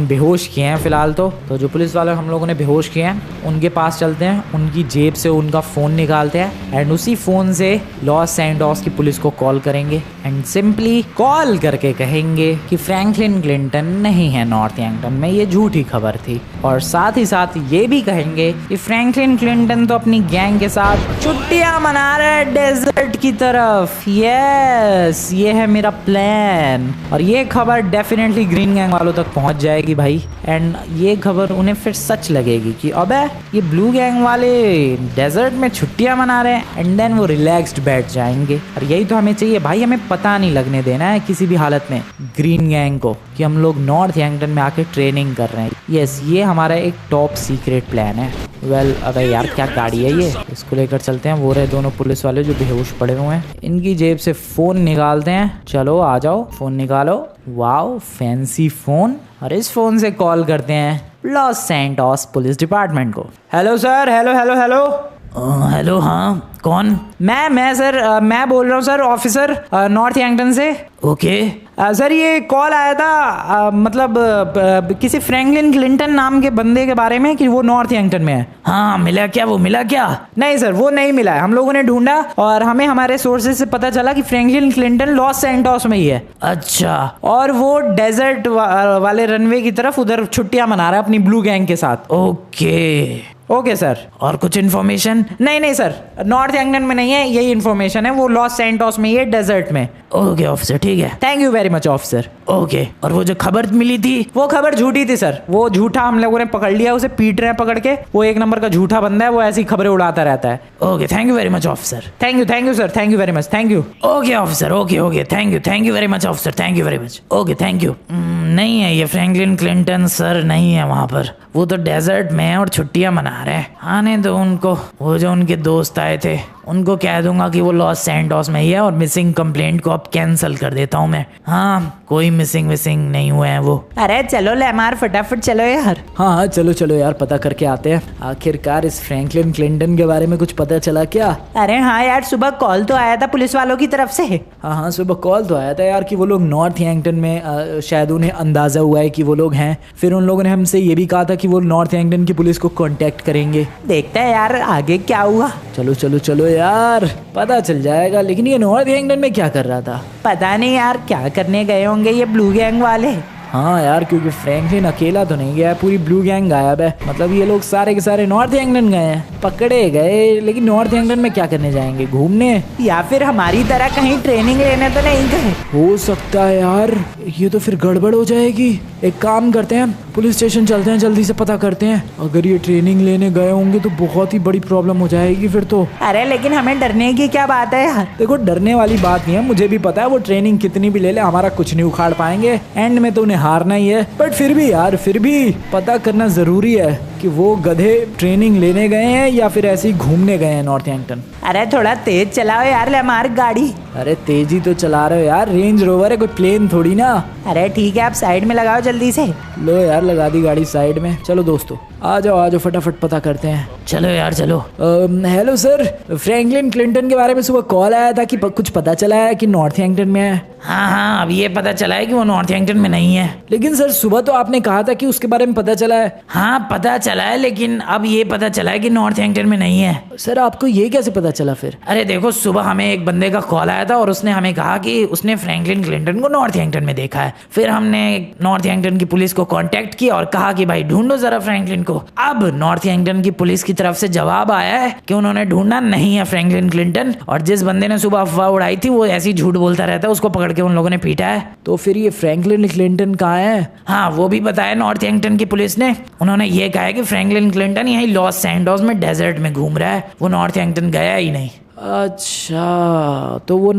बेहोश किए हैं फिलहाल तो जो पुलिस वाले हम लोगों ने बेहोश किए हैं उनके पास चलते हैं, उनकी जेब से उनका फोन निकालते हैं एंड उसी फोन से लॉस सैंटोस की पुलिस को कॉल करेंगे एंड सिंपली कॉल करके कहेंगे कि फ्रैंकलिन क्लिंटन नहीं है नॉर्थ यंगटन में, ये झूठी खबर थी। और साथ ही साथ ये भी कहेंगे कि फ्रैंकलिन क्लिंटन तो अपनी गैंग के साथ छुट्टियां मना रहे हैं डेजर्ट की तरफ। यस, ये है मेरा प्लान और ये खबर डेफिनेटली ग्रीन गैंग वालों तक पहुंच जाएगी भाई। एंड ये खबर उन्हें फिर सच लगेगी कि अबे ये ब्लू गैंग वाले डेजर्ट में छुट्टियां मना रहे हैं एंड देन वो रिलैक्स्ड बैठ जाएंगे। और यही तो हमें चाहिए भाई, हमें पता नहीं लगने देना है किसी भी हालत में ग्रीन गैंग को कि हम लोग नॉर्थ यंगटन में आके ट्रेनिंग कर रहे हैं। यस, ये हमारा एक टॉप सीक्रेट प्लान है। वेल अबे यार क्या गाड़ी है ये, इसको लेकर चलते हैं। वो रहे दोनों पुलिस वाले जो बेहोश पड़े हुए हैं, इनकी जेब से फोन निकालते हैं। चलो आ जाओ, फोन निकालो। वाओ फैंसी फोन, और इस फोन से कॉल करते हैं लॉस सैंटोस पुलिस डिपार्टमेंट को। Hello sir, hello hello hello. Hello, हाँ कौन? मैं सर, मैं बोल रहा हूँ सर, ऑफिसर नॉर्थ यंगटन से। ओके सर ये कॉल आया था मतलब किसी फ्रैंकलिन क्लिंटन नाम के बंदे के बारे में कि वो नॉर्थ यंगटन में है। हाँ, मिला क्या? वो मिला क्या? नहीं सर, वो नहीं मिला है। हम लोगों ने ढूंढा और हमें हमारे सोर्सेज से पता चला कि फ्रैंकलिन क्लिंटन लॉस सैंटोस में ही है। अच्छा, और वो डेजर्ट वाले रनवे की तरफ उधर छुट्टियां मना रहा है अपनी ब्लू गैंग के साथ। Okay sir. और कुछ इन्फॉर्मेशन? नहीं सर, नॉर्थ यंगटन में नहीं है, यही इन्फॉर्मेशन है। वो लॉस सैंटोस में ही है, डेजर्ट में। ओके ऑफिसर, ठीक है। Thank you very much officer. Okay, और वो जो खबर मिली थी वो खबर झूठी थी सर। वो झूठा हम लोगों ने पकड़ लिया, उसे पीट रहे हैं पकड़ के। वो एक नंबर का झूठा बंदा है, वो ऐसी खबरें उड़ाता रहता है। Okay, thank you very much officer. Thank you sir, thank you very much, thank you. Okay officer, okay thank you very much officer, thank you very much. Okay, thank you. नहीं है ये फ्रैंकलिन क्लिंटन सर, नहीं है वहाँ पर। वो तो डेजर्ट में है और छुट्टियां मना रहे हैं। आने दो उनको। वो जो उनके दोस्त आए थे उनको कह दूंगा कि वो लॉस सैंटोस में ही है और मिसिंग कंप्लेंट को अब कैंसिल कर देता हूँ मैं। हाँ, कोई मिसिंग नहीं हुए हैं वो। अरे चलो लेमार, फटाफट चलो यार। हाँ चलो यार, पता करके आते हैं। आखिरकार इस फ्रैंकलिन क्लिंटन के बारे में कुछ पता चला क्या? अरे हाँ यार, सुबह कॉल तो आया था पुलिस वालों की तरफ से। हाँ, सुबह कॉल तो आया था यार कि वो लोग नॉर्थ यंगटन में शायद उन्हें अंदाजा हुआ है कि वो लोग हैं। फिर उन लोगों ने हमसे ये भी कहा था कि वो नॉर्थ यंगटन की पुलिस को कांटेक्ट करेंगे। देखते हैं यार आगे क्या हुआ। चलो यार, पता चल जाएगा। लेकिन ये नॉर्थ यंगटन में क्या कर रहा था? पता नहीं यार, क्या करने गए होंगे ये ब्लू गैंग वाले। हाँ यार, क्योंकि फ्रैंकलिन अकेला तो नहीं गया है, पूरी ब्लू गैंग गायब है। मतलब ये लोग सारे के सारे नॉर्थ यंगटन गए हैं, पकड़े गए। लेकिन नॉर्थ यंगटन में क्या करने जाएंगे? घूमने? या फिर हमारी तरह कहीं ट्रेनिंग लेने तो नहीं गए? हो सकता है यार, ये तो फिर गड़बड़ हो जाएगी। एक काम करते हैं, पुलिस स्टेशन चलते हैं, जल्दी से पता करते हैं। अगर ये ट्रेनिंग लेने गए होंगे तो बहुत ही बड़ी प्रॉब्लम हो जाएगी फिर तो। अरे लेकिन हमें डरने की क्या बात है यार? देखो, डरने वाली बात नहीं है, मुझे भी पता है वो ट्रेनिंग कितनी भी ले ले हमारा कुछ नहीं उखाड़ पाएंगे। एंड में तो उन्हें हारना ही है। बट फिर भी यार, फिर भी पता करना जरूरी है कि वो गधे ट्रेनिंग लेने गए हैं या फिर ऐसे ही घूमने गए हैं नॉर्थ यंगटन। अरे थोड़ा तेज चलाओ यार लेमार गाड़ी। अरे तेजी तो चला रहे हो यार, रेंज रोवर है, कोई प्लेन थोड़ी ना। अरे ठीक है, आप साइड में लगाओ जल्दी से। लो यार, लगा दी गाड़ी साइड में। चलो दोस्तों, आ जाओ फटाफट पता करते हैं। चलो यार चलो। हेलो सर, फ्रैंकलिन क्लिंटन के बारे में सुबह कॉल आया था कि कुछ पता चला है कि नॉर्थ यंगटन में है। हाँ, अब ये पता चला है कि वो नॉर्थ यंगटन में नहीं है। लेकिन सर सुबह तो आपने कहा था कि उसके बारे में पता चला है। हाँ, पता चला है, लेकिन अब ये पता चला है कि नॉर्थ यंगटन में नहीं है। सर आपको ये कैसे पता चला फिर? अरे देखो, सुबह हमें एक बंदे का कॉल आया था और उसने हमें कहा कि उसने फ्रैंकलिन क्लिंटन को नॉर्थ यंगटन में देखा है। फिर हमने नॉर्थ यंगटन की पुलिस को कांटेक्ट किया और कहा कि भाई ढूंढो जरा फ्रैंकलिन को। अब नॉर्थ यंगटन की पुलिस की तरफ से जवाब आया है कि उन्होंने ढूंढा नहीं है फ्रैंकलिन क्लिंटन, और जिस बंदे ने सुबह अफवाह उड़ाई थी वो ऐसी झूठ बोलता रहता है, उसको पकड़ के उन लोगों ने पीटा है। तो फिर ये फ्रैंकलिन क्लिंटन कहाँ है? हाँ, वो भी बताया नॉर्थ यंगटन की पुलिस ने। उन्होंने ये कहा है कि फ्रैंकलिन क्लिंटन यही लॉस सैंटोस में डेजर्ट में घूम रहा है, वो नॉर्थ यंगटन गया ही नहीं। अच्छा, तो वो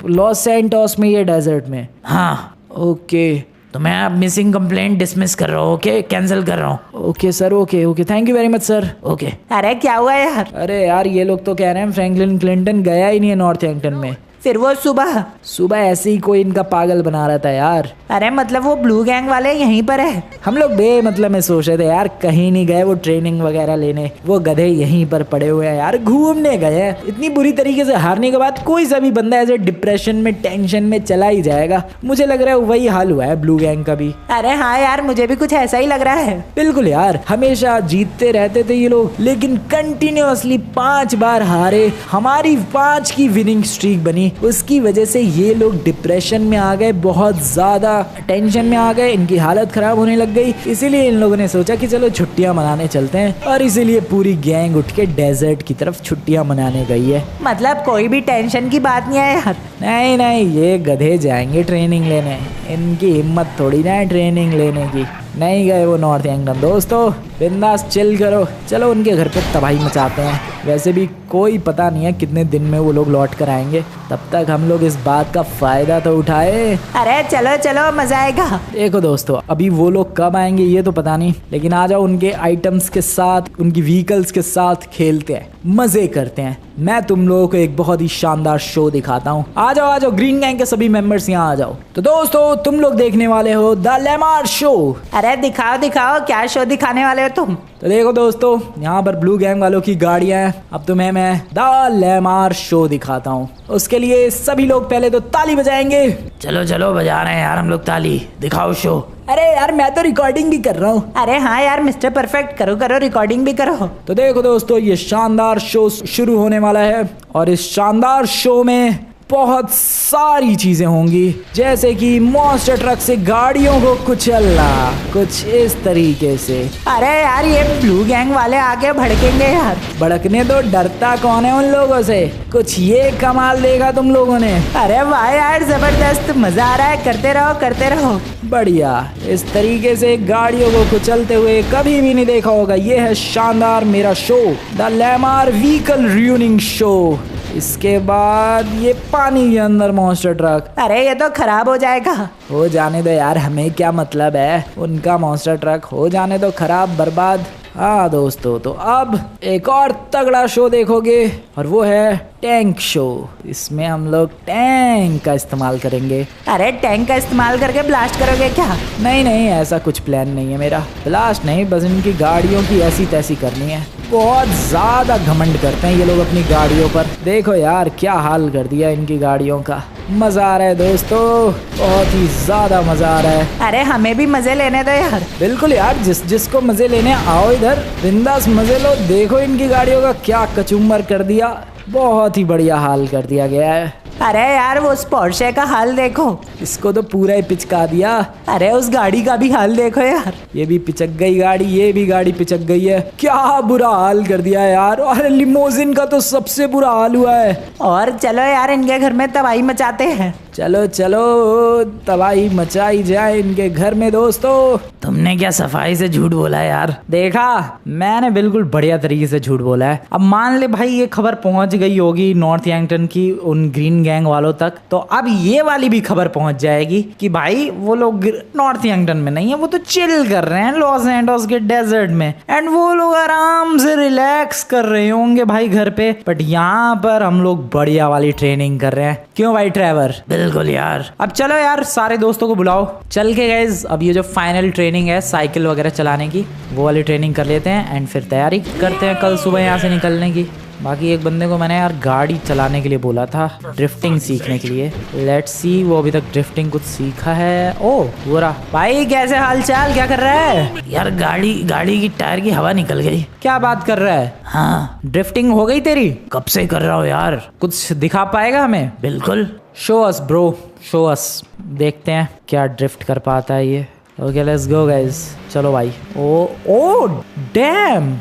लॉस सैंटोस में, ये डेजर्ट में? हाँ। ओके, तो मैं अब मिसिंग कंप्लेंट डिसमिस कर रहा हूँ। ओके, कैंसिल कर रहा हूँ। Okay sir, okay thank you very much sir. Okay. अरे क्या हुआ यार? अरे यार, ये लोग तो कह रहे हैं फ्रैंकलिन क्लिंटन गया ही नहीं है नॉर्थ यंगटन में। फिर वो सुबह सुबह ऐसे ही कोई इनका पागल बना रहा था यार। अरे मतलब वो ब्लू गैंग वाले यहीं पर है। हम लोग मतलब में सोच रहे थे यार कहीं नहीं गए वो ट्रेनिंग वगैरह लेने, वो गधे यहीं पर पड़े हुए हैं यार, घूमने गए हैं। इतनी बुरी तरीके से हारने के बाद कोई सा भी बंदा ऐसे डिप्रेशन में टेंशन में चला ही जाएगा। मुझे लग रहा है वही हाल हुआ है ब्लू गैंग का भी। अरे हाँ यार मुझे भी कुछ ऐसा ही लग रहा है। बिल्कुल यार, हमेशा जीतते रहते थे ये लोग, लेकिन कंटिन्यूअसली 5 बार हारे। हमारी 5 की विनिंग स्ट्रीक बनी, उसकी वजह से ये लोग डिप्रेशन में आ गए, बहुत ज्यादा टेंशन में आ गए, इनकी हालत खराब होने लग गई। इसीलिए इन लोगों ने सोचा कि चलो छुट्टियां मनाने चलते हैं, और इसीलिए पूरी गैंग उठ के डेजर्ट की तरफ छुट्टियां मनाने गई है। मतलब कोई भी टेंशन की बात नहीं है यार। नहीं नहीं, ये गधे जाएंगे ट्रेनिंग लेने, इनकी हिम्मत थोड़ी ना है ट्रेनिंग लेने की। नहीं गए वो नॉर्थ एंगटन दोस्तों, बिंदास चिल करो। चलो उनके घर पे तबाही मचाते हैं। वैसे भी कोई पता नहीं है कितने दिन में वो लोग लौट कर आएंगे, तब तक हम लोग इस बात का फायदा तो उठाए। अरे चलो चलो मजा आएगा। देखो दोस्तों, अभी वो लोग कब आएंगे ये तो पता नहीं, लेकिन आ जाओ उनके आइटम्स के साथ, उनकी व्हीकल्स के साथ खेलते हैं, मजे करते हैं। मैं तुम लोगों को एक बहुत ही शानदार शो दिखाता हूँ। आ जाओ ग्रीन गैंग के सभी मेंबर्स यहाँ आ जाओ। तो दोस्तों तुम लोग देखने वाले हो द लेमार शो। अरे दिखाओ दिखाओ, क्या शो दिखाने वाले हो तुम? तो देखो दोस्तों, यहाँ पर ब्लू गैंग वालों की गाड़ियां हैं। अब तुम्हें मैं द लेमार शो दिखाता हूँ। उसके लिए सभी लोग पहले तो ताली बजाएंगे। चलो चलो बजा रहे हैं यार हम लोग ताली, दिखाओ शो। अरे यार मैं तो रिकॉर्डिंग भी कर रहा हूँ। अरे हाँ यार मिस्टर परफेक्ट, करो करो रिकॉर्डिंग भी करो। तो देखो दोस्तों, ये शानदार शो शुरू होने वाला है, और इस शानदार शो में बहुत सारी चीजें होंगी, जैसे कि मॉन्स्टर ट्रक से गाड़ियों को कुचलना, कुछ इस तरीके से। अरे यार ये ब्लू गैंग वाले आगे भड़केंगे यार। भड़कने तो डरता कौन है उन लोगों से, कुछ ये कमाल देखा तुम लोगों ने। अरे वाह यार जबरदस्त, मजा आ रहा है, करते रहो करते रहो। बढ़िया, इस तरीके से गाड़ियों को कुचलते हुए कभी भी नहीं देखा होगा। ये है शानदार मेरा show, the Lamar vehicle ruining show. इसके बाद ये पानी के अंदर मॉन्स्टर ट्रक। अरे ये तो खराब हो जाएगा। हो जाने दो यार, हमें क्या मतलब है, उनका मॉन्स्टर ट्रक हो जाने दो खराब बर्बाद। हाँ दोस्तों, तो अब एक और तगड़ा शो देखोगे, और वो है टैंक शो। इसमें हम लोग टैंक का इस्तेमाल करेंगे। अरे टैंक का इस्तेमाल करके ब्लास्ट करोगे क्या? नहीं नहीं, ऐसा कुछ प्लान नहीं है मेरा। ब्लास्ट नहीं, बस इनकी गाड़ियों की ऐसी तैसी करनी है। बहुत ज्यादा घमंड करते हैं ये लोग अपनी गाड़ियों पर। देखो यार क्या हाल कर दिया इनकी गाड़ियों का। मजा आ रहा है दोस्तों, बहुत ही ज्यादा मजा आ रहा है। अरे हमें भी मजे लेने दो यार। बिल्कुल यार, जिसको मजे लेने आओ इधर, बिंदास मजे लो। देखो इनकी गाड़ियों का क्या कचुम्बर कर दिया, बहुत ही बढ़िया हाल कर दिया गया है। अरे यार वो उस पोर्शे का हाल देखो, इसको तो पूरा ही पिचका दिया। अरे उस गाड़ी का भी हाल देखो यार, ये भी पिचक गई गाड़ी, ये भी गाड़ी पिचक गई है। क्या बुरा हाल कर दिया है यार। अरे लिमोजिन का तो सबसे बुरा हाल हुआ है। और चलो यार इनके घर में तबाही मचाते हैं। चलो चलो तबाही मचाई जाए इनके घर में। दोस्तों तुमने क्या सफाई से झूठ बोला है यार। देखा, मैंने बिल्कुल बढ़िया तरीके से झूठ बोला है। अब मान ले भाई ये खबर पहुंच गई होगी नॉर्थ एंगटन की उन ग्रीन गैंग वालों तक, तो अब ये वाली भी खबर पहुंच जाएगी कि भाई वो लोग नॉर्थ एंगटन में नहीं है, वो तो चिल कर रहे हैं लॉस एंटोस के डेजर्ट में, एंड वो लोग आराम से रिलैक्स कर रहे होंगे भाई घर पे। बट यहाँ पर हम लोग बढ़िया वाली ट्रेनिंग कर रहे हैं। क्यों भाई ट्रेवर? बिल्कुल यार। अब चलो यार सारे दोस्तों को बुलाओ, चल के गाइस अब ये जो फाइनल ट्रेनिंग है साइकिल वगैरह चलाने की, वो वाली ट्रेनिंग कर लेते हैं, एंड फिर तैयारी करते हैं कल सुबह यहाँ से निकलने की। बाकी एक बंदे को मैंने यार गाड़ी चलाने के लिए बोला था, ड्रिफ्टिंग सीखने के लिए। लेट्स सी वो अभी तक ड्रिफ्टिंग कुछ सीखा है। ओ बुरा भाई, कैसे हाल चाल, क्या कर रहा है? यार गाड़ी की टायर की हवा निकल गई। क्या बात कर रहा है? हाँ, ड्रिफ्टिंग हो गई तेरी? कब से कर रहा हूँ यार। कुछ दिखा पाएगा हमें? बिल्कुल। Show us bro, show us. देखते हैं क्या ड्रिफ्ट कर पाता है ये। ओके लेट्स गो गाइस, चलो भाई। ओ डैम,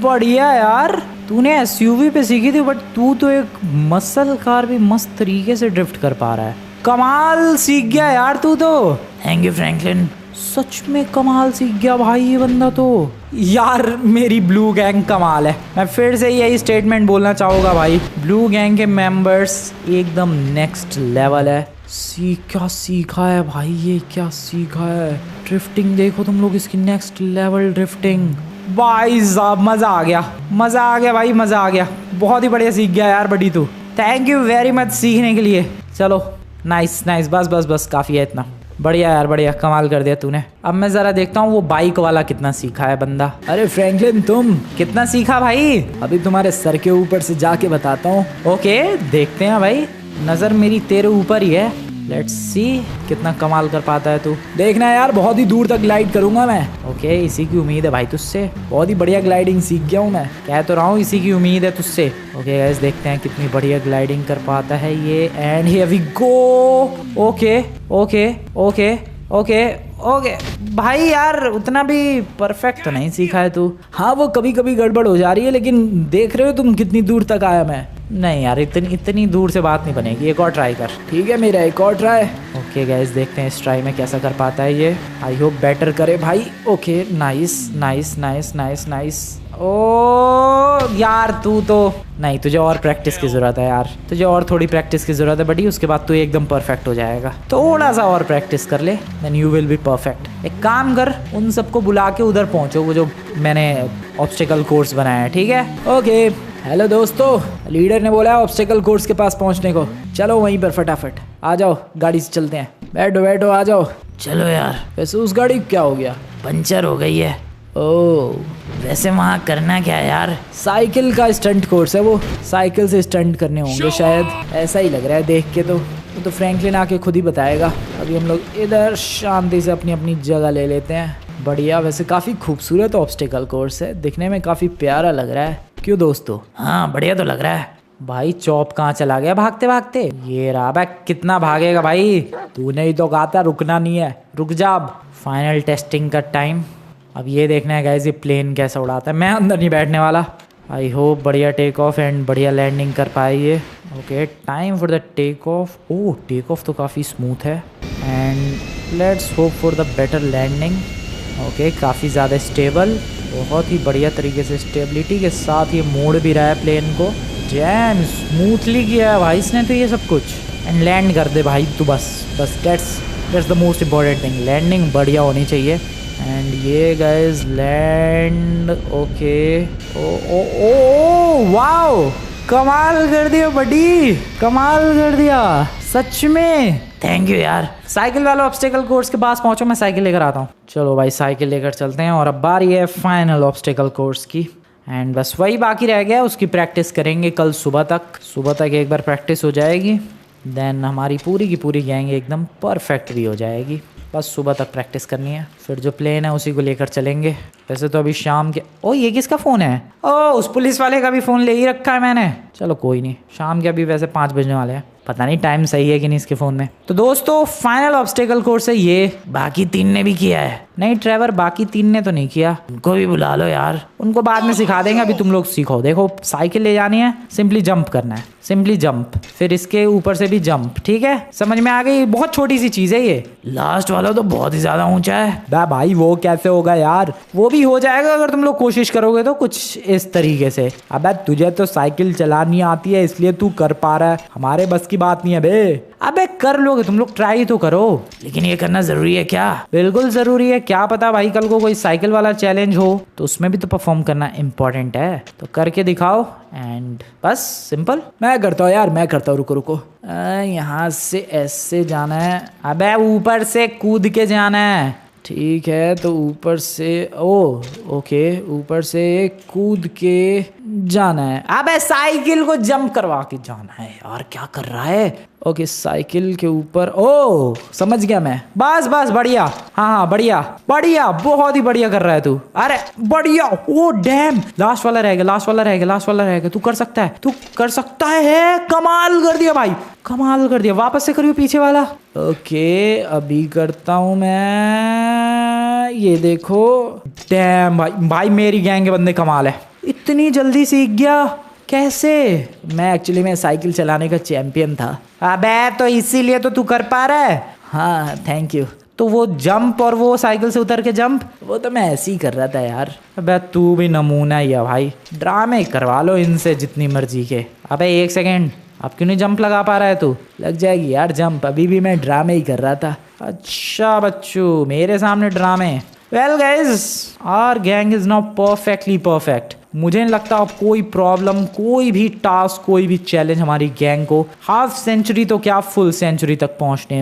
बढ़िया यार, तूने एसयूवी पे सीखी थी, बट तू तो एक मसल कार भी मस्त तरीके से ड्रिफ्ट कर पा रहा है। कमाल सीख गया यार तू तो। थैंक यू फ्रैंकलिन, सच में कमाल सीख गया भाई ये बंदा तो। यार मेरी ब्लू गैंग कमाल है। मैं फिर से यही स्टेटमेंट बोलना चाहूँगा भाई, ब्लू गैंग के मेंबर्स एकदम नेक्स्ट लेवल है। क्या सीखा है भाई ये, क्या सीखा है। ड्रिफ्टिंग देखो तुम लोग, इसकी नेक्स्ट लेवल ड्रिफ्टिंग। भाई साहब मज़ा आ गया, मज़ा आ गया भाई, मज़ा आ गया। बहुत ही बढ़िया सीख गया यार बड़ी तू। थैंक यू वेरी मच सीखने के लिए। चलो नाइस नाइस, बस बस बस काफ़ी है इतना। बढ़िया यार बढ़िया, कमाल कर दिया तूने। अब मैं ज़रा देखता हूँ वो बाइक वाला कितना सीखा है बंदा। अरे फ्रैंकलिन तुम कितना सीखा भाई? अभी तुम्हारे सर के ऊपर से जाके बताता हूँ। ओके देखते हैं भाई, नज़र मेरी तेरे ऊपर ही है। लेट्स सी कितना कमाल कर पाता है तू। देखना यार, बहुत ही दूर तक ग्लाइड करूंगा मैं। ओके इसी की उम्मीद है भाई तुझसे। बहुत ही बढ़िया ग्लाइडिंग सीख गया हूँ मैं। कह तो रहा हूँ इसी की उम्मीद है तुझसे। ओके गाइस देखते हैं कितनी बढ़िया ग्लाइडिंग कर पाता है ये। And here we go. Okay okay okay okay okay भाई यार उतना भी परफेक्ट तो नहीं सीखा है तू। हाँ वो कभी कभी गड़बड़ हो जा रही है, लेकिन देख रहे हो तुम कितनी दूर तक आया मैं। नहीं यार इतनी दूर से बात नहीं बनेगी, एक और ट्राई कर। ठीक है मेरा एक और ट्राई। ओके गाइस देखते हैं इस ट्राई में कैसा कर पाता है ये। आई होप बेटर करे भाई। Okay nice nice nice nice nice. ओ यार तू तो नहीं, तुझे और प्रैक्टिस की ज़रूरत है यार, तुझे और थोड़ी प्रैक्टिस की ज़रूरत है बटी। उसके बाद तू एकदम परफेक्ट हो जाएगा। थोड़ा सा और प्रैक्टिस कर ले, then you will be perfect. एक काम कर, उन सबको बुला के उधर पहुंचो, वो जो मैंने ऑब्स्टिकल कोर्स बनाया है, ठीक है? ओके हेलो दोस्तों, लीडर ने बोला है ऑब्स्टिकल कोर्स के पास पहुंचने को। चलो वहीं पर फटाफट आ जाओ, गाड़ी से चलते हैं। बैठो बैठो आ जाओ। चलो यार। वैसे उस गाड़ी क्या हो गया? पंचर हो गई है। ओह वैसे वहाँ करना क्या है यार? साइकिल का स्टंट कोर्स है वो, साइकिल से स्टंट करने होंगे शायद, ऐसा ही लग रहा है देख के। तो फ्रैंकलिन आके खुद ही बताएगा। अभी हम लोग इधर शांति से अपनी अपनी जगह ले लेते हैं। बढ़िया, वैसे काफ़ी खूबसूरत ऑब्स्टिकल कोर्स है, दिखने में काफ़ी प्यारा लग रहा है। क्यों दोस्तों? हाँ बढ़िया तो लग रहा है। भाई चौप कहाँ चला गया भागते भागते? ये रहा। भाई कितना भागेगा भाई? तूने ही तो कहा था रुकना नहीं है, रुक जा। अब फाइनल टेस्टिंग का टाइम। अब ये देखना है गाइस ये प्लेन कैसा उड़ाता है। मैं अंदर नहीं बैठने वाला। आई होप बढ़िया टेक ऑफ एंड बढ़िया लैंडिंग कर पाए ये। Okay time for the take off. Oh take off तो काफ़ी स्मूथ है। And let's hope for the better landing. Okay काफ़ी ज़्यादा स्टेबल, बहुत ही बढ़िया तरीके से स्टेबिलिटी के साथ ये मोड़ भी रहा है प्लेन को। जैम स्मूथली किया है भाई इसने तो ये सब कुछ। एंड लैंड कर दे भाई तू, बस बस that's the most important thing. Landing बढ़िया होनी चाहिए। एंड ये guys land. Okay oh oh oh wow, कमाल कर दिया बडी, कमाल कर दिया सच में। थैंक यू यार। साइकिल वाला ऑब्स्टिकल कोर्स के पास पहुंचो, मैं साइकिल लेकर आता हूँ। चलो भाई साइकिल लेकर चलते हैं। और अब बारी है फाइनल ऑब्स्टिकल कोर्स की। एंड बस वही बाकी रह गया, उसकी प्रैक्टिस करेंगे कल सुबह तक। सुबह तक एक बार प्रैक्टिस हो जाएगी, देन हमारी पूरी की पूरी गैंग एकदम परफेक्ट भी हो जाएगी। बस सुबह तक प्रैक्टिस करनी है, फिर जो प्लेन है उसी को लेकर चलेंगे। वैसे तो अभी शाम के। ओ ये किसका फ़ोन है? ओ उस पुलिस वाले का भी फ़ोन ले ही रखा है मैंने। चलो कोई नहीं, शाम के अभी वैसे 5 बजने वाले हैं, पता नहीं टाइम सही है कि नहीं इसके फ़ोन में। तो दोस्तों फाइनल ऑब्स्टिकल कोर्स है ये। बाकी 3 ने भी किया है? नहीं ट्रेवर, बाकी 3 ने तो नहीं किया। उनको भी बुला लो यार। उनको बाद में सिखा देंगे, अभी तुम लोग सीखो। देखो साइकिल ले जानी है, सिंपली जंप करना है, सिंपली जंप, फिर इसके ऊपर से भी जंप। ठीक है समझ में आ गई? बहुत छोटी सी चीज़ है ये। लास्ट वाला तो बहुत ही ज़्यादा ऊंचा है। भाई वो कैसे होगा यार? वो भी हो जाएगा अगर तुम लोग कोशिश करोगे तो, कुछ इस तरीके से। अबे तुझे तो साइकिल चलानी आती है इसलिए तू कर पा रहा है, हमारे बस की बात नहीं है बे। अबे कर लोगे तुम लोग, ट्राई तो करो। लेकिन ये करना ज़रूरी है क्या? बिल्कुल ज़रूरी है। क्या पता भाई कल को कोई साइकिल वाला चैलेंज हो तो उसमें भी तो परफॉर्म करना इम्पोर्टेंट है। तो करके दिखाओ एंड बस सिंपल। मैं करता हूँ यार, मैं करता हूँ। रुको रुको, यहाँ से ऐसे जाना है। अबे ऊपर से कूद के जाना है। ठीक है तो ऊपर से, ओ ओके, ऊपर से कूद के जाना है। अबे साइकिल को जंप करवा के जाना है यार, क्या कर रहा है? ओके साइकिल के ऊपर, ओ समझ गया मैं। बस बस बढ़िया। हाँ बढ़िया बढ़िया, बहुत ही बढ़िया कर रहा है तू। अरे बढ़िया। ओ डैम, लास्ट वाला रह गया, लास्ट वाला रह गया, लास्ट वाला रह गया। तू कर सकता है, तू कर सकता है। कमाल कर दिया भाई, कमाल कर दिया। वापस से करियो पीछे वाला। ओके अभी करता हूँ मैं, ये देखो। डैम भाई, भाई मेरी गैंग के बंदे कमाल है, इतनी जल्दी सीख गया कैसे? मैं एक्चुअली मैं साइकिल चलाने का चैंपियन था। अबे तो इसीलिए तो तू कर पा रहा है। हाँ थैंक यू। तो वो जंप और वो साइकिल से उतर के जंप, वो तो मैं ऐसे ही कर रहा था यार। अबे तू भी नमूना ही है भाई, ड्रामे करवा लो इनसे जितनी मर्जी के। अबे 1 सेकेंड, अब क्यों नहीं जंप लगा पा रहा है तू? लग जाएगी यार जंप, अभी भी मैं ड्रामे ही कर रहा था। अच्छा बच्चू, मेरे सामने ड्रामे। Well guys, our gang is now perfectly perfect. मुझे नहीं लगता अब कोई प्रॉब्लम, कोई भी टास्क, कोई भी चैलेंज हमारी गैंग को हाफ सेंचुरी तो क्या फुल सेंचुरी तक पहुंचने